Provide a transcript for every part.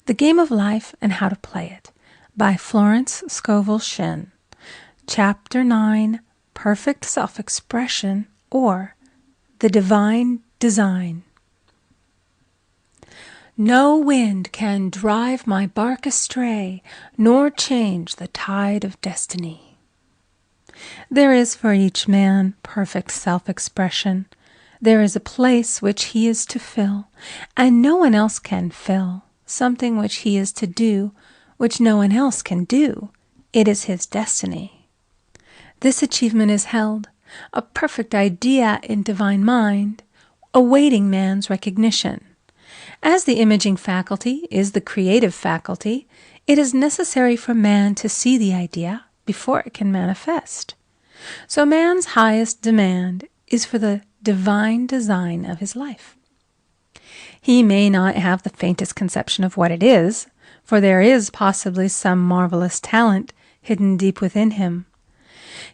The Game of Life and How to Play It by Florence Scovel Shinn. Chapter 9, Perfect Self-Expression, or The Divine Design. No wind can drive my bark astray, nor change the tide of destiny. There is for each man perfect self-expression. There is a place which he is to fill, and no one else can fill. Something which he is to do, which no one else can do. It is his destiny. This achievement is held, a perfect idea in divine mind, awaiting man's recognition. As the imaging faculty is the creative faculty, it is necessary for man to see the idea before it can manifest. So man's highest demand is for the divine design of his life. He may not have the faintest conception of what it is, for there is possibly some marvelous talent hidden deep within him.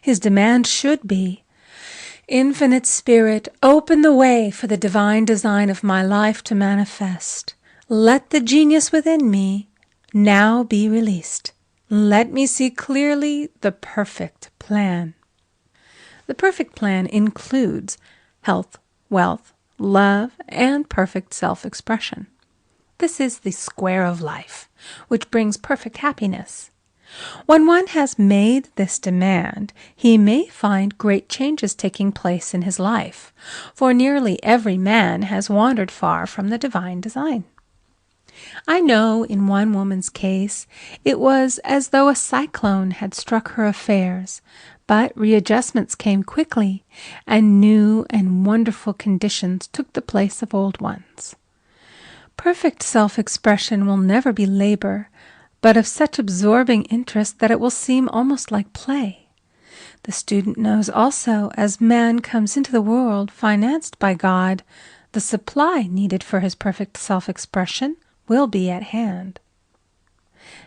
His demand should be, Infinite Spirit, open the way for the divine design of my life to manifest. Let the genius within me now be released. Let me see clearly the perfect plan. The perfect plan includes health, wealth, love, and perfect self-expression. This is the square of life, which brings perfect happiness. When one has made this demand, he may find great changes taking place in his life, for nearly every man has wandered far from the divine design. I know in one woman's case it was as though a cyclone had struck her affairs, but readjustments came quickly, and new and wonderful conditions took the place of old ones. Perfect self-expression will never be labor, but of such absorbing interest that it will seem almost like play. The student knows also, as man comes into the world financed by God, the supply needed for his perfect self-expression will be at hand.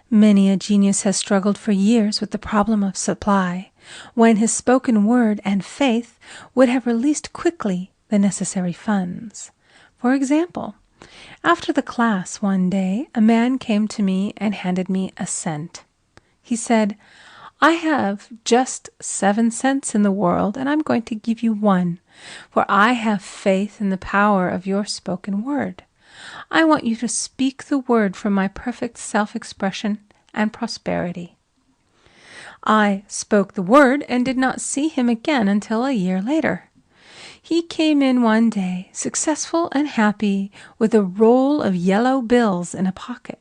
Many a genius has struggled for years with the problem of supply, when his spoken word and faith would have released quickly the necessary funds. For example, after the class one day, a man came to me and handed me a cent. He said, "I have just 7 cents in the world, and I'm going to give you 1, for I have faith in the power of your spoken word. I want you to speak the word for my perfect self-expression and prosperity." I spoke the word and did not see him again until a year later. He came in one day, successful and happy, with a roll of yellow bills in a pocket.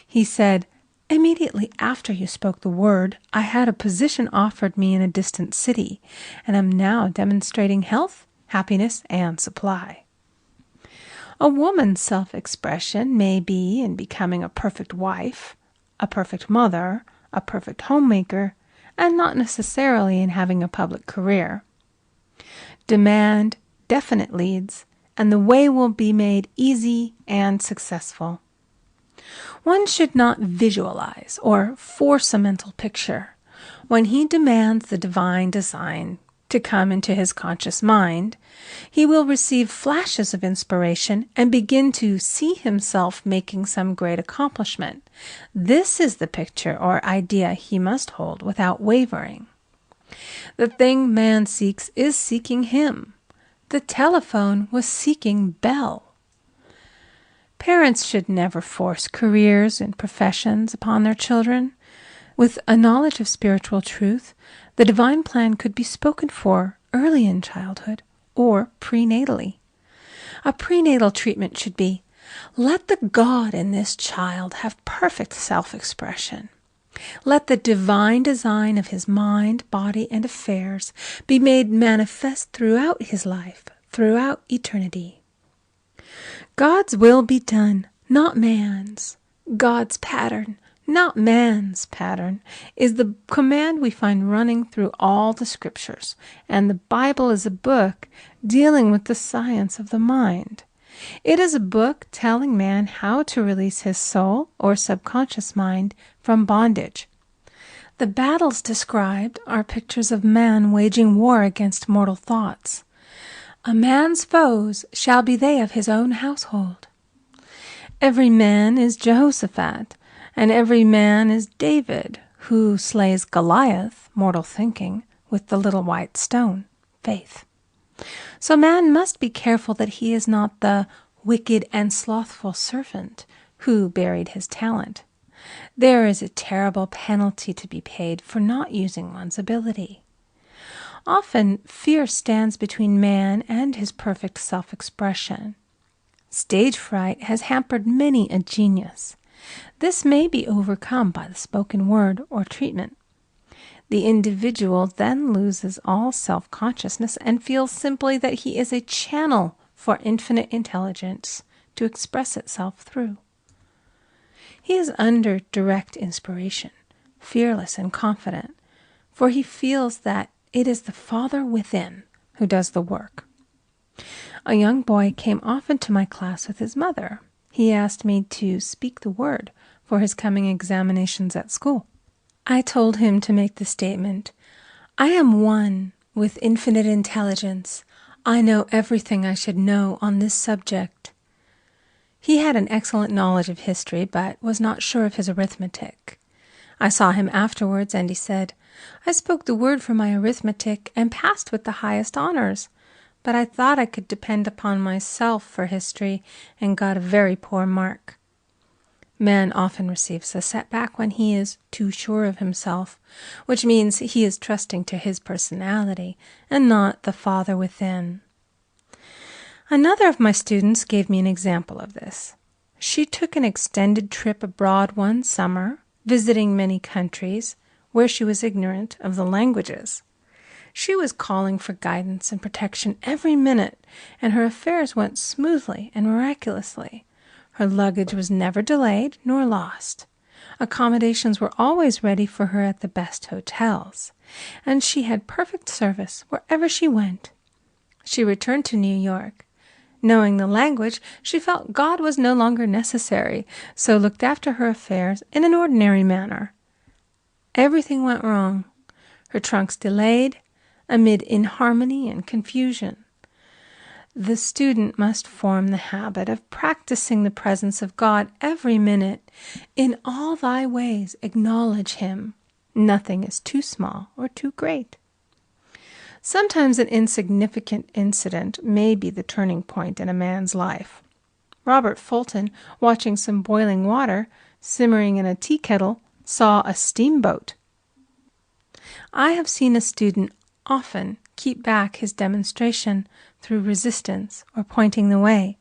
He said, "Immediately after you spoke the word, I had a position offered me in a distant city, and am now demonstrating health, happiness, and supply." A woman's self-expression may be in becoming a perfect wife, a perfect mother, a perfect homemaker, and not necessarily in having a public career. Demand definite leads, and the way will be made easy and successful. One should not visualize or force a mental picture. When he demands the divine design to come into his conscious mind, he will receive flashes of inspiration and begin to see himself making some great accomplishment. This is the picture or idea he must hold without wavering. The thing man seeks is seeking him. The telephone was seeking Bell. Parents should never force careers and professions upon their children. With a knowledge of spiritual truth, the divine plan could be spoken for early in childhood or prenatally. A prenatal treatment should be, let the God in this child have perfect self-expression. Let the divine design of his mind, body, and affairs be made manifest throughout his life, throughout eternity. God's will be done, not man's. God's pattern, not man's pattern, is the command we find running through all the scriptures, and the Bible is a book dealing with the science of the mind. It is a book telling man how to release his soul or subconscious mind from bondage. The battles described are pictures of man waging war against mortal thoughts. A man's foes shall be they of his own household. Every man is Jehoshaphat, and every man is David, who slays Goliath, mortal thinking, with the little white stone, faith. So man must be careful that he is not the wicked and slothful servant who buried his talent. There is a terrible penalty to be paid for not using one's ability. Often, fear stands between man and his perfect self-expression. Stage fright has hampered many a genius. This may be overcome by the spoken word or treatment. The individual then loses all self-consciousness and feels simply that he is a channel for infinite intelligence to express itself through. He is under direct inspiration, fearless and confident, for he feels that it is the Father within who does the work. A young boy came often to my class with his mother. He asked me to speak the word for his coming examinations at school. I told him to make the statement, "I am one with infinite intelligence. I know everything I should know on this subject." He had an excellent knowledge of history, but was not sure of his arithmetic. I saw him afterwards, and he said, "I spoke the word for my arithmetic and passed with the highest honors, but I thought I could depend upon myself for history and got a very poor mark." Man often receives a setback when he is too sure of himself, which means he is trusting to his personality and not the Father within. Another of my students gave me an example of this. She took an extended trip abroad one summer, visiting many countries where she was ignorant of the languages. She was calling for guidance and protection every minute, and her affairs went smoothly and miraculously. Her luggage was never delayed nor lost. Accommodations were always ready for her at the best hotels, and she had perfect service wherever she went. She returned to New York. Knowing the language, she felt God was no longer necessary, so looked after her affairs in an ordinary manner. Everything went wrong. Her trunks delayed, amid inharmony and confusion. The student must form the habit of practicing the presence of God every minute. In all thy ways acknowledge him. Nothing is too small or too great. Sometimes an insignificant incident may be the turning point in a man's life. Robert Fulton, watching some boiling water simmering in a tea kettle, saw a steamboat. I have seen a student often keep back his demonstration through resistance or pointing the way.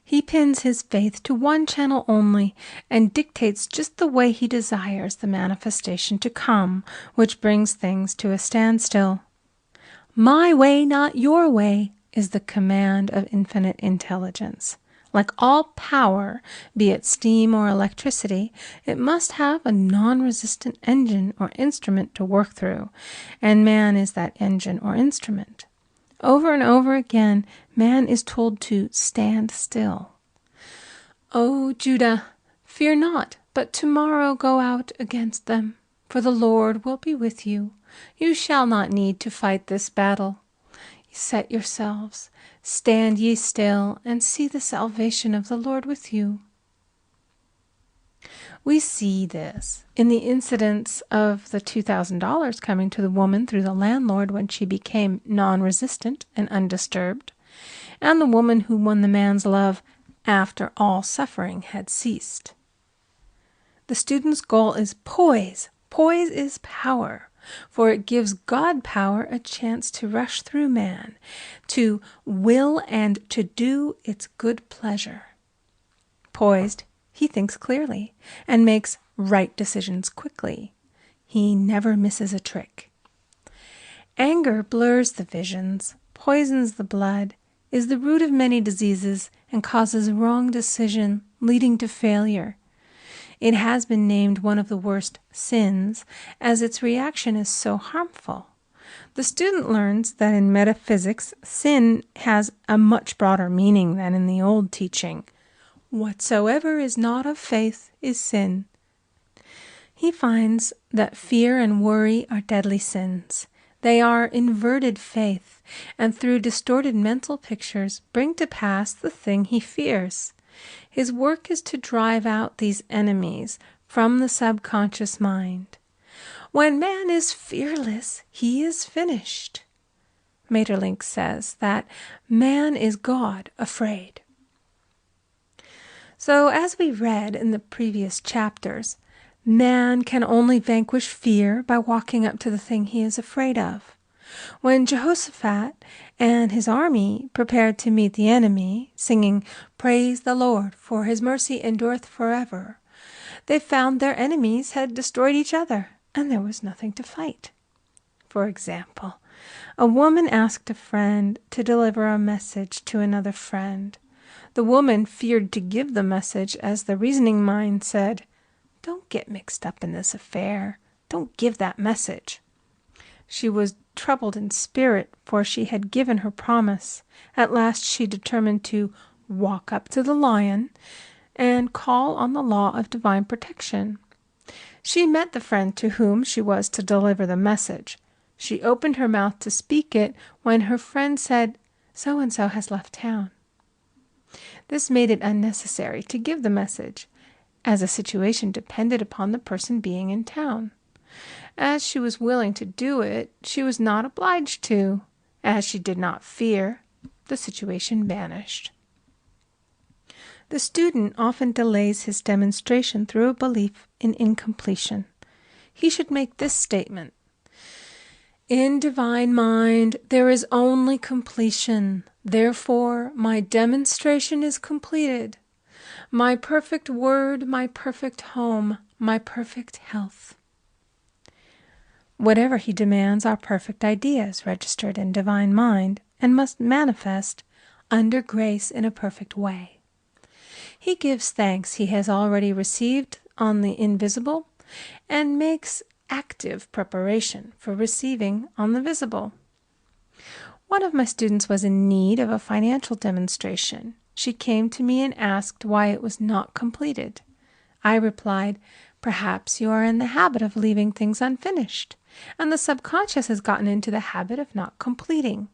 He pins his faith to one channel only and dictates just the way he desires the manifestation to come, which brings things to a standstill. "My way, not your way," is the command of infinite intelligence. Like all power, be it steam or electricity, it must have a non-resistant engine or instrument to work through, and man is that engine or instrument. Over and over again, man is told to stand still. "O Judah, fear not, but tomorrow go out against them, for the Lord will be with you. You shall not need to fight this battle. Set yourselves, stand ye still, and see the salvation of the Lord with you." We see this in the incidents of the $2,000 coming to the woman through the landlord when she became non-resistant and undisturbed, and the woman who won the man's love after all suffering had ceased. The student's goal is poise. Poise is power, for it gives God power a chance to rush through man, to will and to do its good pleasure. Poised, he thinks clearly and makes right decisions quickly. He never misses a trick. Anger blurs the visions, poisons the blood, is the root of many diseases, and causes wrong decision, leading to failure. It has been named one of the worst sins, as its reaction is so harmful. The student learns that in metaphysics, sin has a much broader meaning than in the old teaching. Whatsoever is not of faith is sin. He finds that fear and worry are deadly sins. They are inverted faith, and through distorted mental pictures bring to pass the thing he fears. His work is to drive out these enemies from the subconscious mind. When man is fearless, he is finished. Maeterlinck says that man is God afraid. So, as we read in the previous chapters, man can only vanquish fear by walking up to the thing he is afraid of. When Jehoshaphat and his army prepared to meet the enemy, singing, "Praise the Lord, for his mercy endureth forever," they found their enemies had destroyed each other, and there was nothing to fight. For example, a woman asked a friend to deliver a message to another friend. The woman feared to give the message, as the reasoning mind said, "Don't get mixed up in this affair. Don't give that message." She was troubled in spirit, for she had given her promise. At last she determined to walk up to the lion and call on the law of divine protection. She met the friend to whom she was to deliver the message. She opened her mouth to speak it when her friend said, "So-and-so has left town." This made it unnecessary to give the message, as the situation depended upon the person being in town. As she was willing to do it, she was not obliged to. As she did not fear, the situation vanished. The student often delays his demonstration through a belief in incompletion. He should make this statement: "In divine mind there is only completion. Therefore my demonstration is completed. My perfect word, my perfect home, my perfect health." Whatever he demands are perfect ideas registered in divine mind and must manifest under grace in a perfect way. He gives thanks he has already received on the invisible and makes active preparation for receiving on the visible. One of my students was in need of a financial demonstration. She came to me and asked why it was not completed. I replied, "Perhaps you are in the habit of leaving things unfinished, and the subconscious has gotten into the habit of not completing.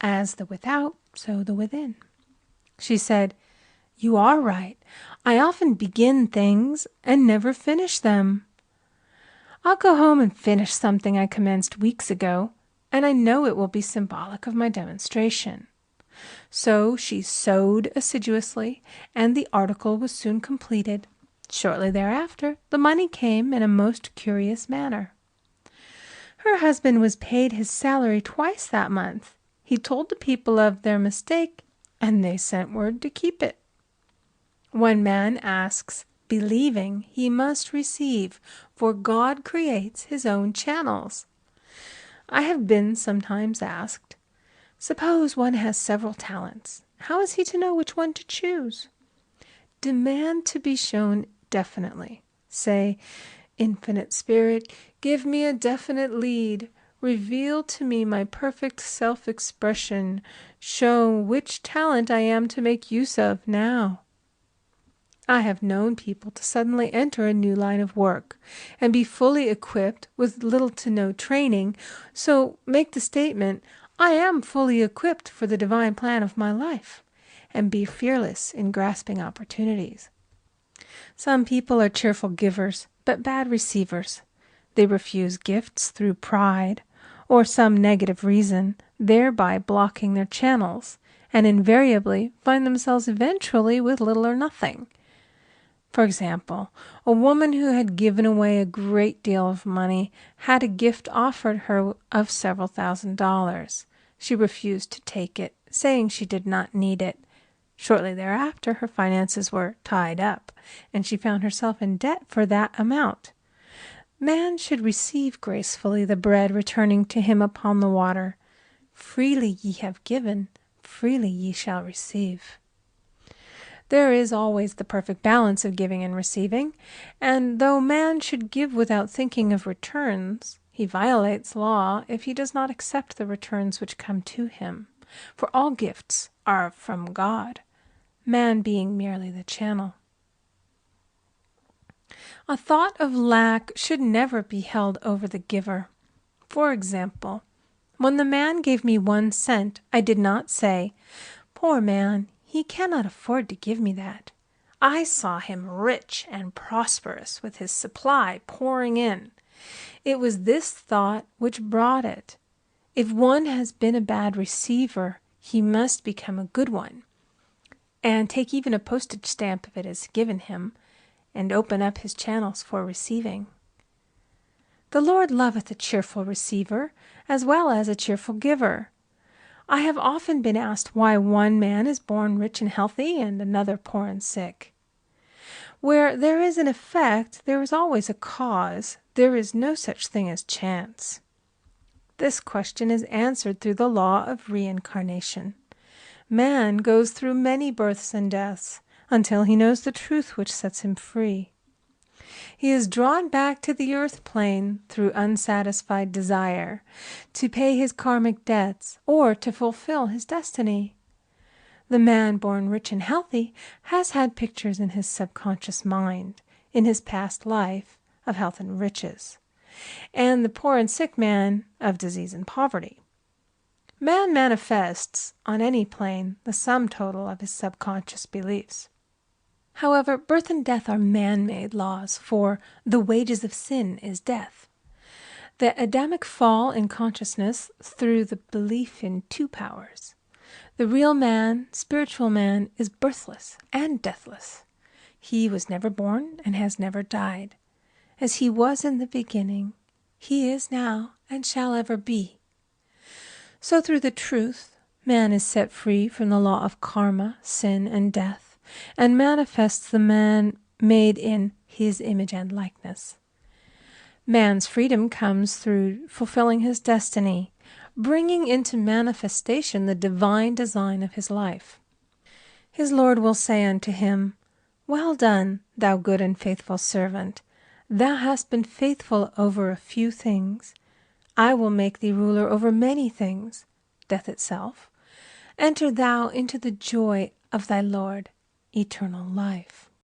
As the without, so the within." She said, "You are right. I often begin things and never finish them. I'll go home and finish something I commenced weeks ago, and I know it will be symbolic of my demonstration." So she sewed assiduously, and the article was soon completed. Shortly thereafter, the money came in a most curious manner. Her husband was paid his salary twice that month. He told the people of their mistake, and they sent word to keep it. When man asks, believing, he must receive, for God creates his own channels. I have been sometimes asked, suppose one has several talents. How is he to know which one to choose? Demand to be shown definitely. Say, "Infinite Spirit, give me a definite lead. Reveal to me my perfect self-expression. Show which talent I am to make use of now." I have known people to suddenly enter a new line of work and be fully equipped with little to no training, so make the statement, "I am fully equipped for the divine plan of my life," and be fearless in grasping opportunities. Some people are cheerful givers, but bad receivers. They refuse gifts through pride or some negative reason, thereby blocking their channels, and invariably find themselves eventually with little or nothing. For example, a woman who had given away a great deal of money had a gift offered her of several $1,000s. She refused to take it, saying she did not need it. Shortly thereafter, her finances were tied up, and she found herself in debt for that amount. Man should receive gracefully the bread returning to him upon the water. Freely ye have given, freely ye shall receive. There is always the perfect balance of giving and receiving, and though man should give without thinking of returns, he violates law if he does not accept the returns which come to him, for all gifts are from God, man being merely the channel. A thought of lack should never be held over the giver. For example, when the man gave me 1 cent, I did not say, "Poor man, he cannot afford to give me that." I saw him rich and prosperous, with his supply pouring in. It was this thought which brought it. If one has been a bad receiver, he must become a good one, and take even a postage stamp if it is given him, and open up his channels for receiving. The Lord loveth a cheerful receiver, as well as a cheerful giver. I have often been asked why one man is born rich and healthy, and another poor and sick. Where there is an effect, there is always a cause. There is no such thing as chance. This question is answered through the law of reincarnation. Man goes through many births and deaths until he knows the truth which sets him free. He is drawn back to the earth plane through unsatisfied desire, to pay his karmic debts or to fulfill his destiny. The man born rich and healthy has had pictures in his subconscious mind, in his past life, of health and riches, and the poor and sick man of disease and poverty. Man manifests, on any plane, the sum total of his subconscious beliefs. However, birth and death are man-made laws, for the wages of sin is death. The Adamic fall in consciousness through the belief in two powers. The real man, spiritual man, is birthless and deathless. He was never born and has never died. As he was in the beginning, he is now and shall ever be. So through the truth, man is set free from the law of karma, sin, and death, and manifests the man made in his image and likeness. Man's freedom comes through fulfilling his destiny, bringing into manifestation the divine design of his life. His Lord will say unto him, "Well done, thou good and faithful servant. Thou hast been faithful over a few things. I will make thee ruler over many things," death itself. "Enter thou into the joy of thy Lord, eternal life."